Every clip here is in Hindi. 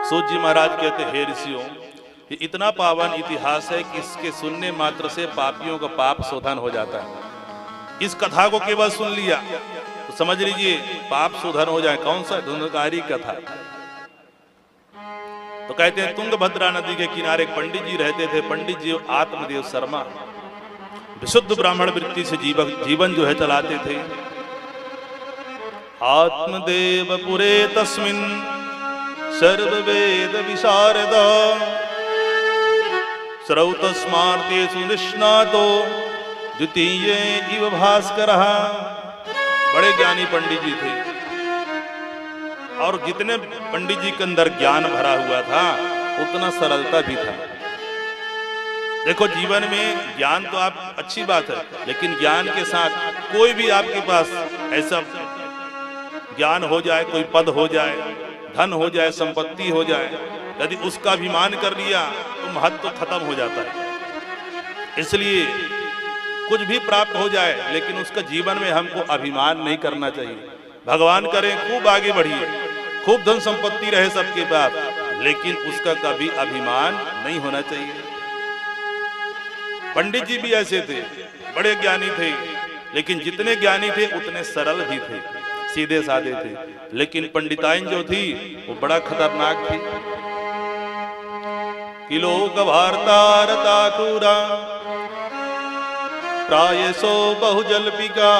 सूत जी महाराज कहते, हे ऋषियों, ये इतना पावन इतिहास है कि इसके सुनने मात्र से पापियों का पाप शोधन हो जाता है। इस कथा को केवल सुन लिया तो समझ लीजिए पाप शोधन हो जाए। कौन सा? धुंधकारी कथा। तो कहते हैं तुंगभद्रा नदी के किनारे एक पंडित जी रहते थे। पंडित जी आत्मदेव शर्मा विशुद्ध ब्राह्मण वृत्ति से जीवन जो है चलाते थे। आत्मदेव पुरे तस्मिन् सर्ववेद विशारद श्रौतस्मार्तेषु निष्णातो द्वितीये इव भास्करः। बड़े ज्ञानी पंडित जी थे और जितने पंडित जी के अंदर ज्ञान भरा हुआ था उतना सरलता भी था। देखो जीवन में ज्ञान तो आप अच्छी बात है, लेकिन ज्ञान के साथ कोई भी आपके पास ऐसा ज्ञान हो जाए, कोई पद हो जाए, धन हो जाए, संपत्ति हो जाए, यदि उसका अभिमान कर लिया तो महत्व खत्म हो जाता है। इसलिए कुछ भी प्राप्त हो जाए लेकिन उसका जीवन में हमको अभिमान नहीं करना चाहिए। भगवान करें खूब आगे बढ़िए, खूब धन संपत्ति रहे सबके पास, लेकिन उसका कभी अभिमान नहीं होना चाहिए। पंडित जी भी ऐसे थे, बड़े ज्ञानी थे, लेकिन जितने ज्ञानी थे उतने सरल भी थे, सीधे साधे थे। लेकिन पंडिताइन जो थी वो बड़ा खतरनाक थी। किलोक भारतारता क्रूरा प्रायसो बहुजल्पिका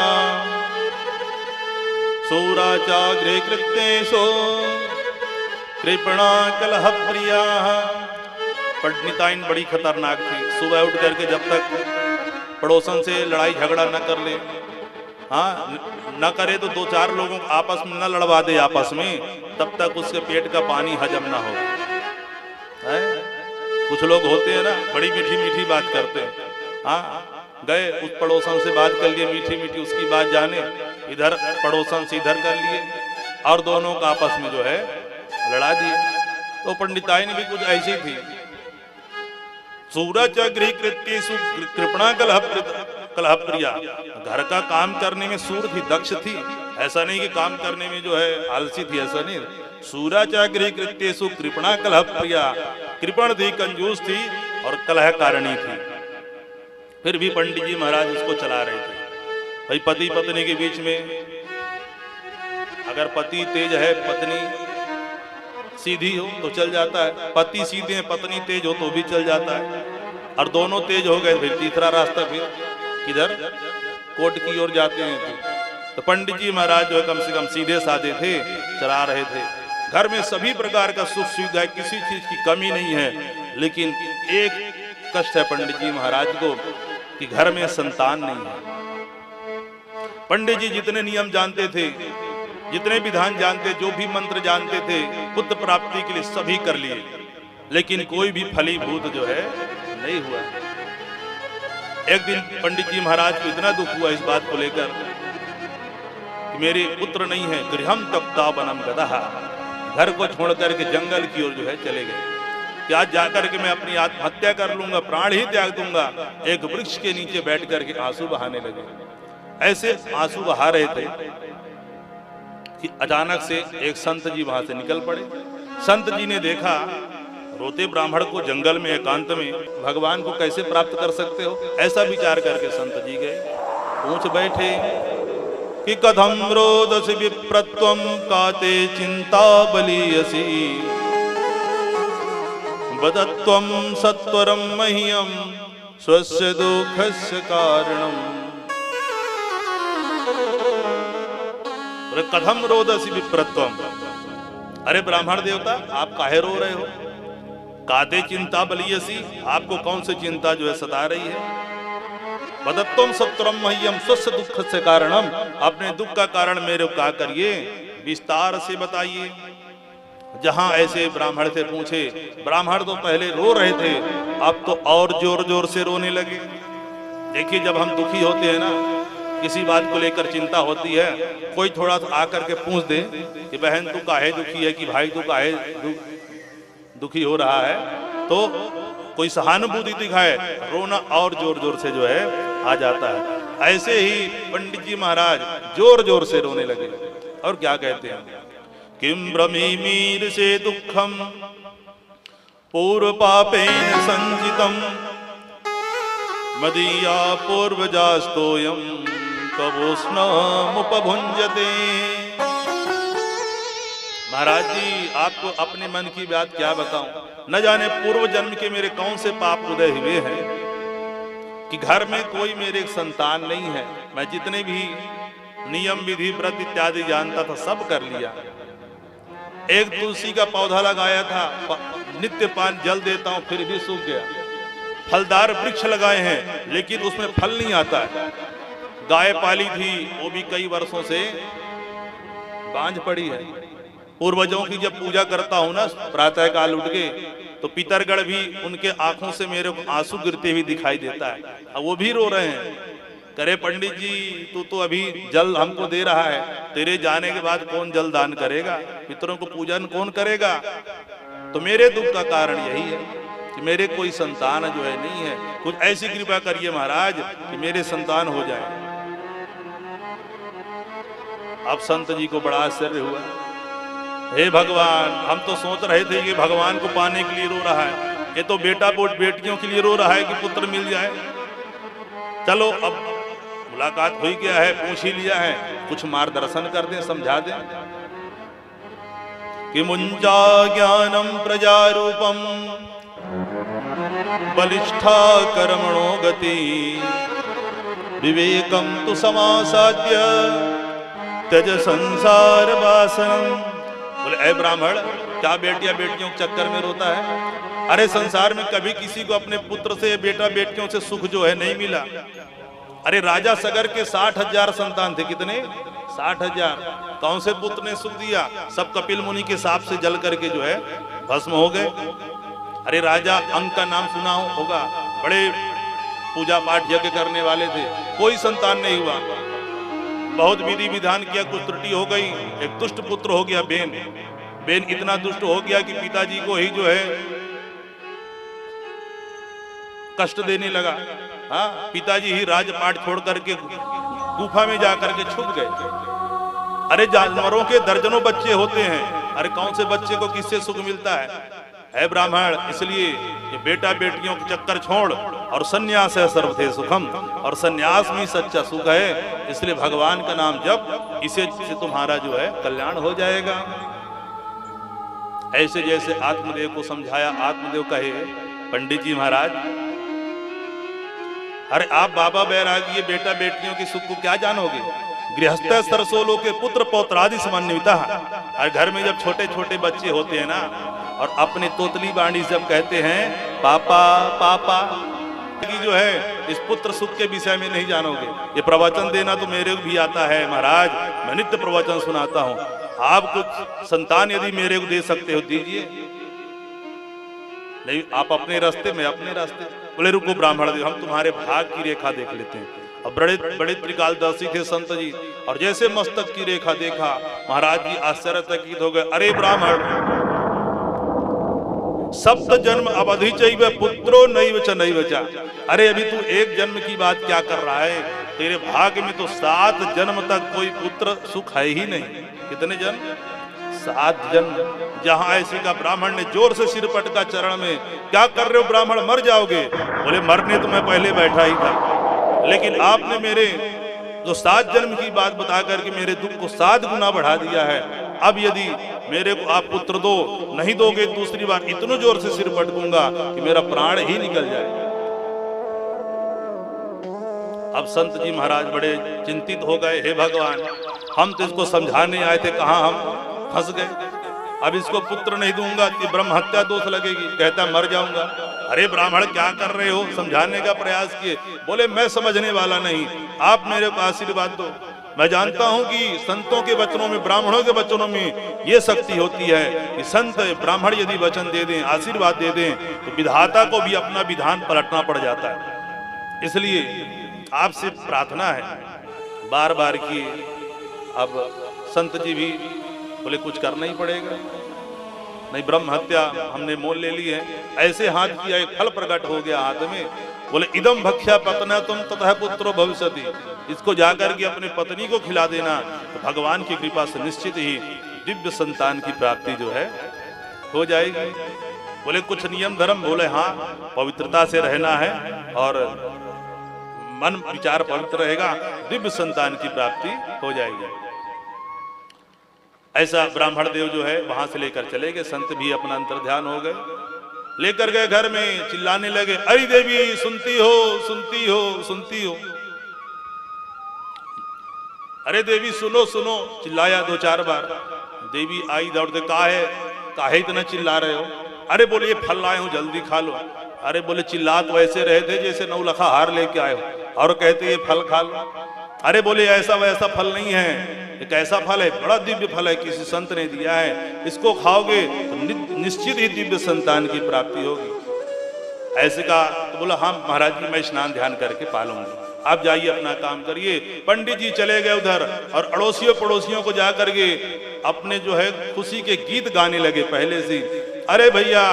सूराचाग्रे कृत्येषु कृपणा कलह प्रिया। पंडिताइन बड़ी खतरनाक थी। सुबह उठ करके जब तक पड़ोसन से लड़ाई झगड़ा न कर ले, हाँ न करे तो दो चार लोगों को आपस में न लड़वा दे आपस में, तब तक उसके पेट का पानी हजम ना हो। कुछ लोग होते हैं ना, बड़ी मीठी मीठी बात करते हैं। हाँ गए उस पड़ोसन से बात कर लिए मीठी मीठी, उसकी बात जाने, इधर पड़ोसन से इधर कर लिए और दोनों का आपस में जो है लड़ा दिए। तो पंडिताइन भी कुछ ऐसी थी। सूरज गृह कृत्येषु कृपणा कलह प्रिया। घर का काम करने में सूर थी, दक्ष थी। ऐसा नहीं कि काम करने में जो है आलसी थी, ऐसा नहीं। सूरज गृह कृत्येषु कृपणा कलह प्रिया। कृपण थी, कंजूस थी और कलह कारिणी थी। फिर भी पंडित जी महाराज उसको चला रहे थे। भाई पति पत्नी के बीच में अगर पति तेज है, पत्नी सीधी हो तो चल जाता है, पति सीधे हैं, पत्नी तेज हो तो भी चल जाता है। और दोनों तेज हो गए फिर तीसरा रास्ता फिर किधर? कोर्ट की ओर जाते हैं। तो पंडित जी महाराज जो है कम से कम सीधे साधे थे, चला रहे थे। घर में सभी प्रकार का सुख सुविधा, किसी चीज की कमी नहीं है, लेकिन एक कष्ट है पंडित जी महाराज को कि घर में संतान नहीं है। पंडित जी जितने नियम जानते थे, जितने विधान जानते, जो भी मंत्र जानते थे, पुत्र प्राप्ति के लिए सभी कर लिए, लेकिन कोई भी फलीभूत जो है नहीं हुआ। एक दिन पंडित जी महाराज को इतना दुख हुआ इस बात को लेकर कि मेरे पुत्र नहीं है। गृहम त्यक्त्वा वनं गतः। घर को छोड़ करके जंगल की ओर जो है चले गए कि आज जाकर के मैं अपनी आत्महत्या कर लूंगा, प्राण ही त्याग दूंगा। एक वृक्ष के नीचे बैठ करके आंसू बहाने लगे। ऐसे आंसू बहा रहे थे कि अचानक से एक संत जी वहां से निकल पड़े। संत जी ने देखा रोते ब्राह्मण को जंगल में एकांत में भगवान को कैसे प्राप्त कर सकते हो, ऐसा विचार करके संत जी गए, पूछ बैठे कि कथम रोदसी विप्रत्वम काते चिंता बलीयसी वदत्वम सत्वरम मह्यम स्वस्य दुःखस्य कारणम। कथम रोदसी विप्रत्वम। अरे ब्राह्मण देवता आप काहे रो रहे हो? काते चिंता बलीयसी, आपको कौन सी चिंता जो है सता रही है? वदत्वम सत्वरम मह्यम स्वस्य दुःखस्य कारणम। अपने दुख का कारण मेरे को क्या करिए, विस्तार से बताइए। जहां ऐसे ब्राह्मण से पूछे, ब्राह्मण तो पहले रो रहे थे, अब तो और जोर जोर से रोने लगे। देखिए जब हम दुखी होते हैं ना, किसी बात को लेकर चिंता होती है, कोई थोड़ा सा आकर के पूछ दे कि बहन तू काहे दुखी है, कि भाई तू काहे दुखी हो रहा है, तो कोई सहानुभूति दिखाए, रोना और जोर जोर से जो है आ जाता है। ऐसे ही पंडित जी महाराज जोर जोर से रोने लगे और क्या कहते हैं किम ब्रमीमीर से दुखम पूर्व पापेन संचितम मदीया पूर्वजास्तोयम कवोष्णमुपभुंजते। महाराज जी आपको अपने मन की बात क्या बताऊं, न जाने पूर्व जन्म के मेरे कौन से पाप उदय हुए हैं कि घर में कोई मेरे संतान नहीं है। मैं जितने भी नियम विधि व्रत इत्यादि जानता था सब कर लिया। एक तुलसी का पौधा लगाया था, नित्य पान जल देता हूं फिर भी सूख गया। फलदार वृक्ष लगाए हैं लेकिन उसमें फल नहीं आता है। गाय पाली थी वो भी कई वर्षों से बांझ पड़ी है। पूर्वजों की जब पूजा करता हूं ना प्रातः काल उठ के, तो पितरगढ़ भी उनके आंखों से मेरे को आंसू गिरते हुए दिखाई देता है। अब वो भी रो रहे हैं, करे पंडित जी तू तो अभी जल हमको दे रहा है, तेरे जाने के बाद कौन जल दान करेगा, पितरों को पूजन कौन करेगा। तो मेरे दुख का कारण यही है कि मेरे कोई संतान जो है नहीं है। कुछ ऐसी कृपा करिए महाराज कि मेरे संतान हो जाए। अब संत जी को बड़ा आश्चर्य हुआ, हे भगवान हम तो सोच रहे थे कि भगवान को पाने के लिए रो रहा है, ये तो बेटियों के लिए रो रहा है कि पुत्र मिल जाए। चलो अब मुलाकात हुई क्या है, पूछ ही लिया है, कुछ मार्गदर्शन कर दें, समझा दें। कि मुंजा ज्ञानम प्रजारूपम बलिष्ठा कर्मणो गति विवेकम तु समासाद्य त्यज संसार वासनम। बोले ऐ ब्राह्मण क्या बेटियां बेटियों के चक्कर में रोता है? अरे संसार में कभी किसी को अपने पुत्र से बेटा बेटियों से सुख जो है नहीं मिला। अरे राजा सगर के 60,000 संतान थे। कितने? 60,000। कौन से पुत्र ने सुख दिया? सब कपिल मुनि के साप से जल करके जो है भस्म हो गए। अरे राजा अंक का नाम सुना होगा, बड़े पूजा पाठ यज्ञ करने वाले थे, कोई संतान नहीं हुआ। बहुत विधि विधान किया, कुछ त्रुटि हो गई, एक दुष्ट पुत्र हो गया बेन। बेन इतना दुष्ट हो गया कि पिताजी को ही जो है कष्ट देने लगा। हाँ, पिताजी ही राजपाट छोड़ करके गुफा में जाकर के छुप गए। अरे जानवरों के दर्जनों बच्चे होते हैं, अरे कौन से बच्चे को किससे सुख मिलता है ब्राह्मण। इसलिए ये बेटा बेटियों के चक्कर छोड़ और सन्यास है सर्वथे सुखम, और सन्यास में सच्चा सुख है। इसलिए भगवान का नाम जप, इसे से तुम्हारा जो है कल्याण हो जाएगा। ऐसे जैसे आत्मदेव को समझाया, आत्मदेव कहे पंडित जी महाराज, अरे आप बाबा बैरागी ये बेटा बेटियों के सुख को क्या जानोगे? गृहस्थ सरसोलो के पुत्र पौत्रादि समन्विता। और घर में जब छोटे छोटे बच्चे होते हैं ना, और अपने तोतली बाणी जब कहते हैं पापा पापा, की जो है इस पुत्र सुख के विषय में नहीं जानोगे। ये प्रवचन देना तो मेरे को भी आता है महाराज, मैं नित्य प्रवचन सुनाता हूँ। आप कुछ संतान यदि मेरे को दे सकते हो दीजिए, नहीं आप अपने रास्ते में अपने रास्ते। बोले रुको ब्राह्मण देव, हम तुम्हारे भाग की रेखा देख लेते हैं। अब बड़े बड़े त्रिकालदर्शी थे संत जी, और जैसे मस्तक की रेखा देखा महाराज जी आश्चर्यचकित हो गए। अरे ब्राह्मण सप्त जन्म अवधि चैव पुत्रो नैव च नैव च। अरे अभी तू एक जन्म की बात क्या कर रहा है? तेरे भाग्य में तो 7 जन्म तक कोई पुत्र सुख है ही नहीं। कितने जन्म? 7 जन्म। जहां ऐसे का ब्राह्मण ने जोर से सिर पटका चरण में, क्या कर रहे हो ब्राह्मण, मर जाओगे। बोले मरने तो मैं पहले बैठा ही था, लेकिन आपने मेरे जो 7 जन्म की बात बता करके मेरे दुख को 7 गुना बढ़ा दिया है। अब यदि मेरे को आप पुत्र दो, नहीं दोगे दूसरी बार इतने जोर से सिर पटकूंगा कि मेरा प्राण ही निकल जाए। अब संत जी महाराज बड़े चिंतित हो गए, हे भगवान हम तो इसको समझाने आए थे, कहां हम फंस गए। अब इसको पुत्र नहीं दूंगा तो ब्रह्म हत्या दोष लगेगी, कहता मर जाऊंगा। अरे ब्राह्मण क्या कर रहे हो? समझाने का प्रयास किए। बोले मैं समझने वाला नहीं, आप मेरे को आशीर्वाद दो। मैं जानता हूं कि संतों के वचनों में, ब्राह्मणों के वचनों में ये शक्ति होती है कि संत ब्राह्मण यदि वचन दे दें, आशीर्वाद दे दें, तो विधाता को भी अपना विधान पलटना पड़ जाता है। इसलिए आपसे प्रार्थना है बार बार की। अब संत जी भी बोले कुछ करना ही पड़ेगा, नहीं ब्रह्म हत्या हमने मोल ले ली है। ऐसे हाथ किया, एक फल प्रकट हो गया हाथ में। बोले इदम भक्ष्या पत्ना तुम ततः पुत्रो भविष्यति, इसको जाकर के अपने पत्नी को खिला देना, तो भगवान की कृपा से निश्चित ही दिव्य संतान की प्राप्ति जो है हो जाएगी। बोले कुछ नियम धर्म? बोले हाँ, पवित्रता से रहना है और मन विचार पवित्र रहेगा, दिव्य संतान की प्राप्ति हो जाएगी। ऐसा ब्राह्मण देव जो है वहां से लेकर चले गए। संत भी अपना अंतर ध्यान हो गए, लेकर गए घर में, चिल्लाने लगे, अरे देवी सुनती हो, सुनती हो, सुनती हो, अरे देवी सुनो सुनो, चिल्लाया 2-4 बार। देवी आई दौड़ते, काहे इतना चिल्ला रहे हो? अरे बोले ये फल लाए हूं, जल्दी खा लो। अरे बोले चिल्ला तो ऐसे रहे थे जैसे 9 लखा हार लेके आए हो, और कहते ये फल खा लो। अरे बोले ऐसा वैसा फल नहीं है, एक ऐसा फल है, बड़ा दिव्य फल है, किसी संत ने दिया है, इसको खाओगे तो निश्चित ही दिव्य संतान की प्राप्ति होगी। ऐसे कहा तो बोला हाँ महाराज जी, मैं स्नान ध्यान करके पालूंगी, आप जाइए अपना काम करिए। पंडित जी चले गए उधर और अड़ोसियों पड़ोसियों को जाकर के अपने जो है खुशी के गीत गाने लगे पहले से। अरे भैया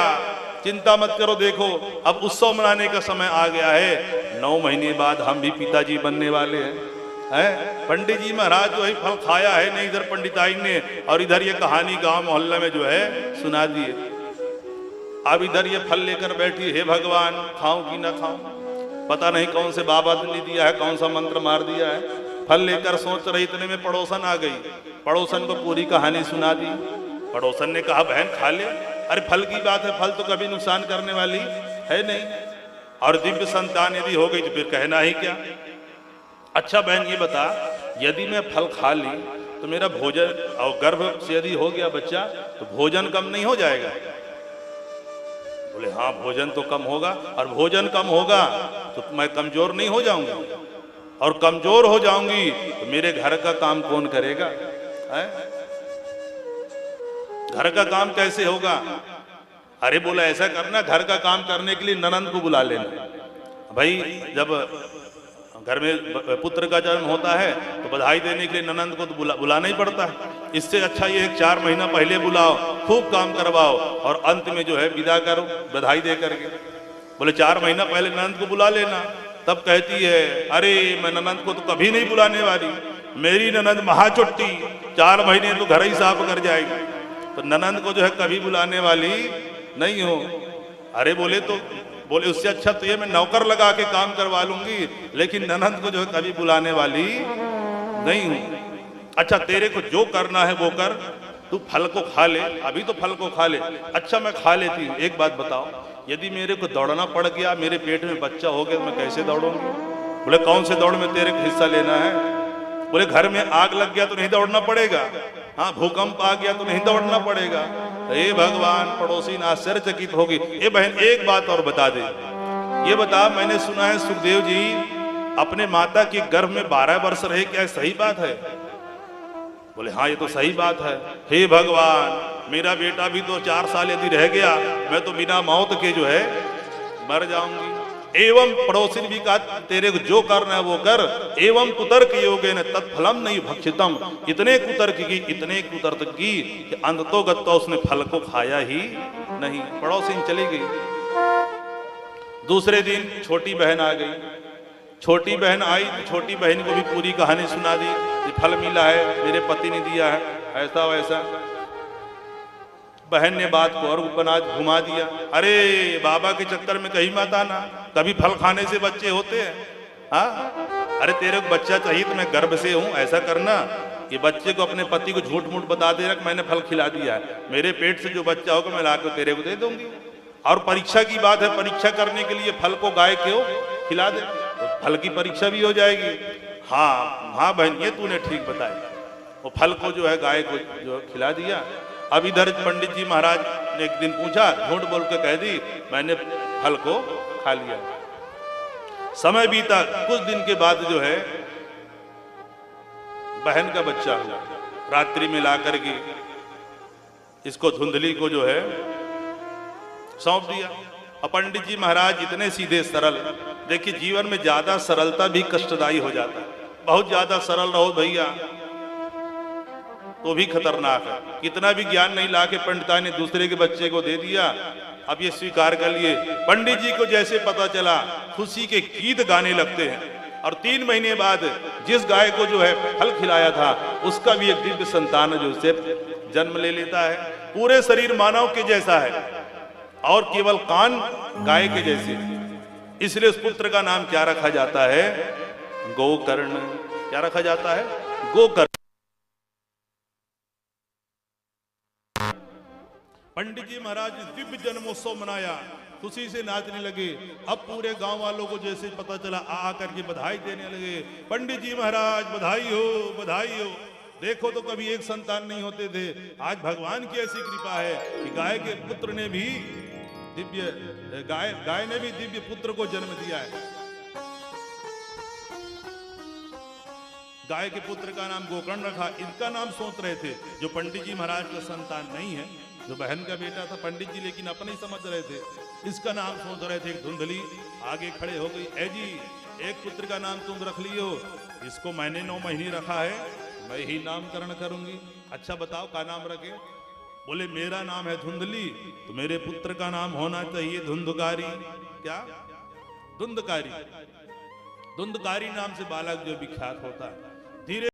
चिंता मत करो, देखो अब उत्सव मनाने का समय आ गया है, 9 महीने बाद हम भी पिताजी बनने वाले हैं। पंडित जी महाराज जो है फल खाया है नहीं, इधर पंडिताई ने और इधर ये कहानी गांव मोहल्ले में जो है सुना दिए। अब इधर ये फल लेकर बैठी, हे भगवान खाऊं कि ना खाऊं, पता नहीं कौन से बाबा ने दिया है, कौन सा मंत्र मार दिया है। फल लेकर सोच रही, इतने में पड़ोसन आ गई, पड़ोसन को पूरी कहानी सुना दी। पड़ोसन ने कहा बहन खा ले। अरे फल की बात है, फल तो कभी नुकसान करने वाली है नहीं, और दिव्य संतान यदि हो गई तो फिर कहना ही क्या। अच्छा बहन ये बता, यदि मैं फल खा ली तो मेरा भोजन, और गर्भ से यदि हो गया बच्चा तो भोजन कम नहीं हो जाएगा? बोले हाँ भोजन तो कम होगा, और भोजन कम होगा तो मैं कमजोर नहीं हो जाऊंगी, और कमजोर हो जाऊंगी तो मेरे घर का काम कौन करेगा? है? घर का काम कैसे होगा? अरे बोला ऐसा करना, घर का काम करने के लिए ननंद को बुला लेना। भाई जब घर में पुत्र का जन्म होता है तो बधाई देने के लिए ननंद को तो बुलाना ही पड़ता है। इससे अच्छा ये 4 महीना पहले बुलाओ, खूब काम करवाओ, और अंत में जो है विदा करो बधाई दे करके। बोले 4 महीना पहले ननंद को बुला लेना। तब कहती है अरे मैं ननंद को तो कभी नहीं बुलाने वाली, मेरी ननंद महाचुट्टी, 4 महीने तो घर ही साफ कर जाएगी, तो ननंद को जो है कभी बुलाने वाली नहीं हो। अरे बोले उससे अच्छा तो ये मैं नौकर लगा के काम करवा लूंगी, लेकिन ननंद को जो है कभी बुलाने वाली नहीं हूं। अच्छा तेरे को जो करना है वो कर, तू फल को खा ले, अभी तो फल को खा ले। अच्छा मैं खा लेती हूँ, एक बात बताओ, यदि मेरे को दौड़ना पड़ गया, मेरे पेट में बच्चा हो गया, मैं कैसे दौड़ूंगी? बोले कौन से दौड़ में तेरे को हिस्सा लेना है? बोले घर में आग लग गया तो नहीं दौड़ना पड़ेगा, हाँ भूकंप आ गया तो नहीं दौड़ना पड़ेगा। हे भगवान, पड़ोसी ने आश्चर्यचकित होगी। ए बहन एक बात और बता दे, ये बता, मैंने सुना है सुखदेव जी अपने माता के गर्भ में 12 वर्ष रहे, क्या सही बात है? बोले हाँ ये तो सही बात है। हे भगवान, मेरा बेटा भी तो 4 साल यदि रह गया, मैं तो बिना मौत के जो है मर जाऊंगी। एवं पड़ोसी ने भी कहा तेरे को जो करना है वो कर, एवं कुतर्क योगेन तत्फलम नहीं भक्षितम, इतने कुतर्क की कि अंततोगत्वा उसने फल को खाया ही नहीं। पड़ोसी चली गई। दूसरे दिन छोटी बहन आ गई। छोटी बहन आई तो छोटी बहन को भी पूरी कहानी सुना दी कि फल मिला है, मेरे पति ने दिया है, ऐसा वैसा। बहन ने बात को और बना घुमा दिया। अरे बाबा के चक्कर में कहीं मत आना, कभी फल खाने से बच्चे होते हैं? हाँ अरे तेरे को बच्चा चाहिए तो मैं गर्भ से हूं, ऐसा करना कि बच्चे को अपने पति को झूठ मूठ बता दे रहा मैंने फल खिला दिया है, मेरे पेट से जो बच्चा होगा मैं लाकर तेरे को दे दूंगी। और परीक्षा की बात है, परीक्षा करने के लिए फल को गाय क्यों खिला दे, तो फल की परीक्षा भी हो जाएगी। हाँ हाँ बहन ये तूने ठीक बताया, वो फल को जो है गाय को जो खिला दिया। अब इधर पंडित जी महाराज ने एक दिन पूछा, झूठ बोल के कह दी मैंने फल को खा लिया। समय बीता, कुछ दिन के बाद जो है बहन का बच्चा हुआ। रात्रि में ला करके इसको धुंधली को जो है सौंप दिया। और पंडित जी महाराज इतने सीधे सरल, देखिए जीवन में ज्यादा सरलता भी कष्टदायी हो जाता है। बहुत ज्यादा सरल रहो भैया तो भी खतरनाक है। कितना भी ज्ञान नहीं लाके पंडिता ने दूसरे के बच्चे को दे दिया। अब ये स्वीकार कर लिए। पंडित जी को जैसे पता चला खुशी के गीत गाने लगते हैं। और 3 महीने बाद जिस गाय को जो है फल खिलाया था उसका भी एक दिव्य संतान जो उससे जन्म ले लेता है। पूरे शरीर मानव के जैसा है और केवल कान गाय के जैसे, इसलिए उस पुत्र का नाम क्या रखा जाता है? गोकर्ण। क्या रखा जाता है? गोकर्ण। पंडित जी महाराज ने दिव्य जन्मोत्सव मनाया, खुशी से नाचने लगे। अब पूरे गांव वालों को जैसे पता चला आ करके बधाई देने लगे, पंडित जी महाराज बधाई हो, बधाई हो। देखो तो कभी एक संतान नहीं होते थे, आज भगवान की ऐसी कृपा है कि गाय के पुत्र ने भी दिव्य गाय ने भी दिव्य पुत्र को जन्म दिया है। गाय के पुत्र का नाम गोकर्ण रखा। इनका नाम सोच रहे थे जो पंडित जी महाराज का संतान नहीं है, जो बहन का बेटा था पंडित जी, लेकिन अपने ही समझ रहे थे, इसका नाम सोच रहे थे। एक धुंधली आगे खड़े हो गई, ए जी एक पुत्र का नाम तुम रख लियो, इसको मैंने 9 महीने रखा है, मैं ही नामकरण करूंगी। अच्छा बताओ क्या नाम रखे? बोले मेरा नाम है धुंधली, तो मेरे पुत्र का नाम होना चाहिए धुंधकारी। क्या? धुंधकारी। धुंधकारी नाम से बालक जो विख्यात होता है। धीरे